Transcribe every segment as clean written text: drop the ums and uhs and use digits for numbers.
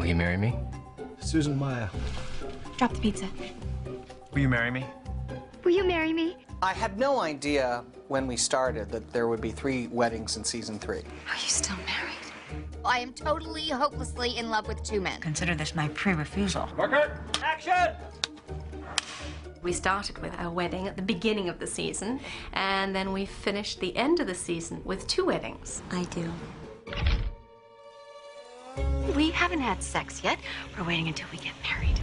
you marry me? Susan Maya. Drop the pizza. Will you marry me? Will you marry me? I had no idea when we started that there would be 3 weddings in season 3. Are you still married? I am totally, hopelessly in love with 2 men. Consider this my pre-refusal. Marker, action! We started with a wedding at the beginning of the season, and then we finished the end of the season with 2 weddings. I do. We haven't had sex yet. We're waiting until we get married.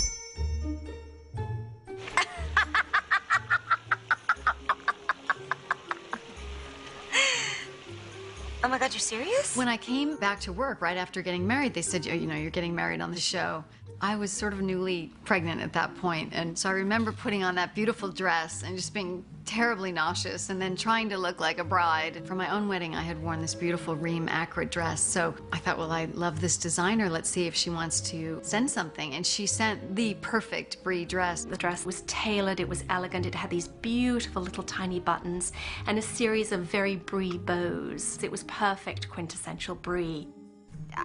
Oh my God, you're serious? When I came back to work right after getting married, they said, you know, you're getting married on the show. I was sort of newly pregnant at that point, and so I remember putting on that beautiful dress and just being terribly nauseous and then trying to look like a bride. For my own wedding, I had worn this beautiful Ream Acrid dress, so I thought, well, I love this designer. Let's see if she wants to send something, and she sent the perfect brie dress. The dress was tailored, it was elegant, it had these beautiful little tiny buttons and a series of very brie bows. It was perfect quintessential brie.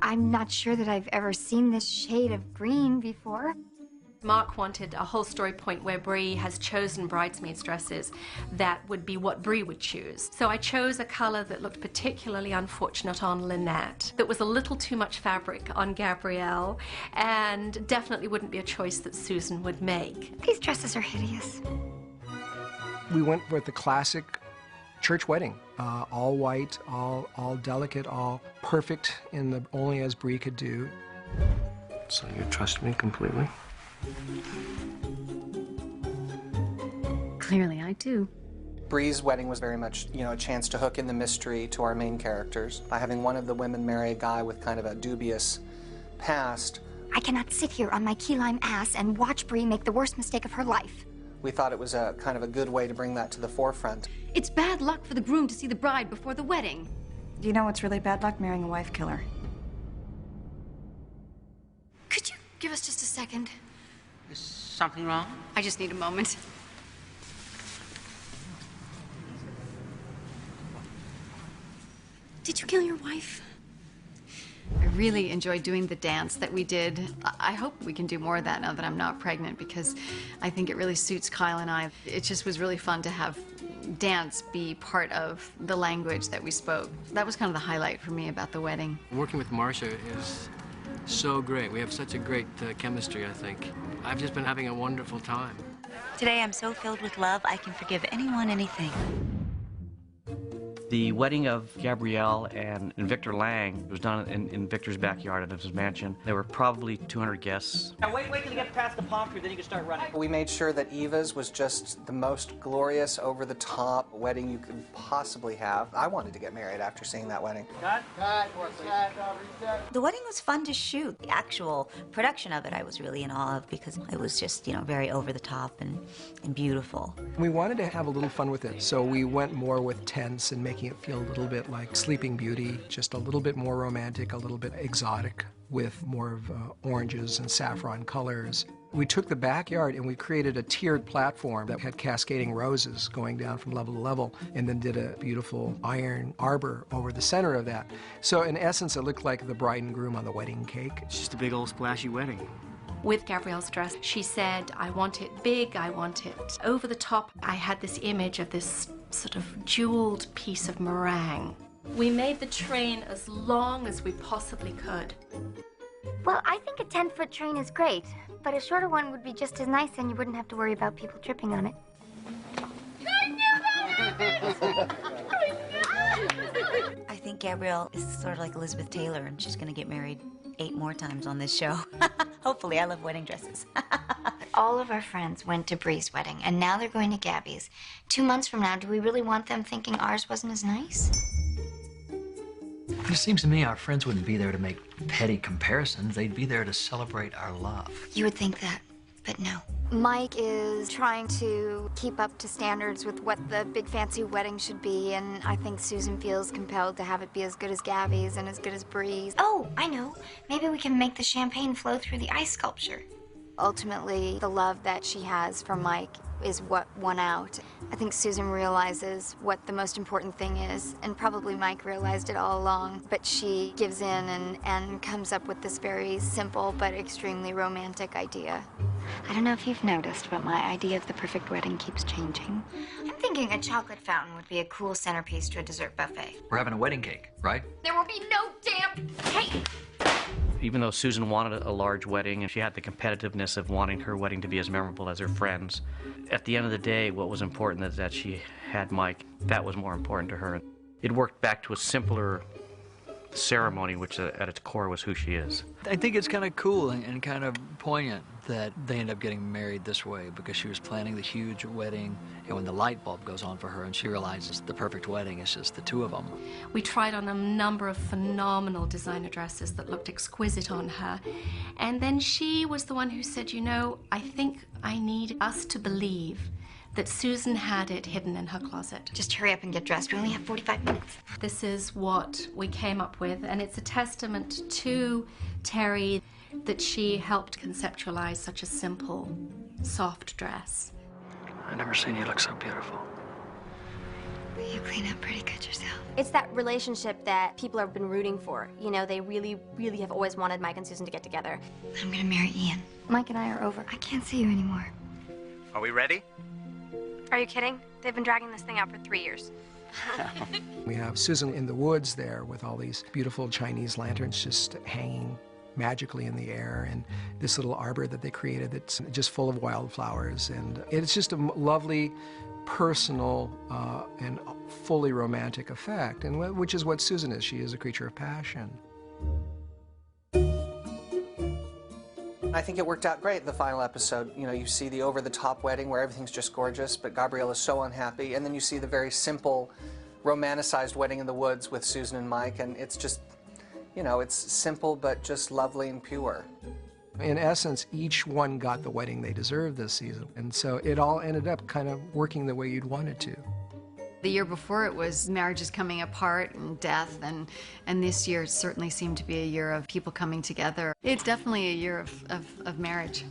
I'm not sure that I've ever seen this shade of green before. Mark wanted a whole story point where Brie has chosen bridesmaids' dresses that would be what Brie would choose. So I chose a color that looked particularly unfortunate on Lynette, that was a little too much fabric on Gabrielle, and definitely wouldn't be a choice that Susan would make. These dresses are hideous. We went with the classic church wedding. All white, all delicate, all perfect in the only as Brie could do. So you trust me completely? Clearly, I do. Brie's wedding was very much, you know, a chance to hook in the mystery to our main characters. By having one of the women marry a guy with kind of a dubious past, I cannot sit here on my key lime ass and watch Brie make the worst mistake of her life. we thought it was a kind of a good way to bring that to the forefront. It's bad luck for the groom to see the bride before the wedding. Do you know what's really bad luck? Marrying a wife killer. Could you give us just a second? Is something wrong? I just need a moment. Did you kill your wife? I really enjoyed doing the dance that we did. I hope we can do more of that now that I'm not pregnant, because I think it really suits Kyle and I. It just was really fun to have dance be part of the language that we spoke. That was kind of the highlight for me about the wedding. Working with Marcia is so great. We have such a great chemistry, I think. I've just been having a wonderful time. Today I'm so filled with love, I can forgive anyone, anything. The wedding of Gabrielle and Victor Lang was done in Victor's backyard at his mansion. There were probably 200 guests. Now wait till you get past the palm tree, then you can start running. We made sure that Eva's was just the most glorious, over-the-top wedding you could possibly have. I wanted to get married after seeing that wedding. Cut. The wedding was fun to shoot. The actual production of it I was really in awe of, because it was just, you know, very over the top and beautiful. We wanted to have a little fun with it, so we went more with tents and making it feel a little bit like Sleeping Beauty, just a little bit more romantic, a little bit exotic, with more of oranges and saffron colors. We took the backyard and we created a tiered platform that had cascading roses going down from level to level, and then did a beautiful iron arbor over the center of that. So in essence, it looked like the bride and groom on the wedding cake. It's just a big old splashy wedding. With Gabrielle's dress, she said, I want it big, I want it over the top. I had this image of this sort of jeweled piece of meringue. We made the train as long as we possibly could. Well, I think a 10-foot train is great, but a shorter one would be just as nice, and you wouldn't have to worry about people tripping on it. I think Gabrielle is sort of like Elizabeth Taylor, and she's gonna get married 8 more times on this show. Hopefully. I love wedding dresses. All of our friends went to Bree's wedding, and now they're going to Gabby's. 2 months from now, do we really want them thinking ours wasn't as nice? It seems to me our friends wouldn't be there to make petty comparisons. They'd be there to celebrate our love. You would think that, but no. Mike is trying to keep up to standards with what the big fancy wedding should be, and I think Susan feels compelled to have it be as good as Gabby's and as good as Bree's. Oh, I know. Maybe we can make the champagne flow through the ice sculpture. Ultimately, the love that she has for Mike is what won out. I think Susan realizes what the most important thing is, and probably Mike realized it all along, but she gives in and comes up with this very simple but extremely romantic idea. I don't know if you've noticed, but my idea of the perfect wedding keeps changing. I'm thinking a chocolate fountain would be a cool centerpiece to a dessert buffet. We're having a wedding cake, right? There will be no damn cake! Even though Susan wanted a large wedding and she had the competitiveness of wanting her wedding to be as memorable as her friends, at the end of the day, what was important is that she had Mike. That was more important to her. It worked back to a simpler ceremony, which at its core was who she is. I think it's kind of cool and kind of poignant that they end up getting married this way, because she was planning the huge wedding, and when the light bulb goes on for her and she realizes the perfect wedding is just the two of them. We tried on a number of phenomenal designer dresses that looked exquisite on her, and then she was the one who said, you know, I think I need us to believe that Susan had it hidden in her closet. Just hurry up and get dressed. We only have 45 minutes. This is what we came up with, and it's a testament to Terry that she helped conceptualize such a simple, soft dress. I've never seen you look so beautiful. You clean up pretty good yourself. It's that relationship that people have been rooting for. You know, they really, really have always wanted Mike and Susan to get together. I'm gonna marry Ian. Mike and I are over. I can't see you anymore. Are we ready? Are you kidding? They've been dragging this thing out for 3 years. We have Susan in the woods there with all these beautiful Chinese lanterns just hanging magically in the air, and this little arbor that they created that's just full of wildflowers. And it's just a lovely, personal, and fully romantic effect, and which is what Susan is. She is a creature of passion. I think it worked out great, the final episode. You know, you see the over-the-top wedding where everything's just gorgeous, but Gabrielle is so unhappy, and then you see the very simple, romanticized wedding in the woods with Susan and Mike, and it's just, you know, it's simple but just lovely and pure. In essence, each one got the wedding they deserved this season, and so it all ended up kind of working the way you'd want it to. The year before it was marriages coming apart and death, and this year certainly seemed to be a year of people coming together. It's definitely a year of marriage.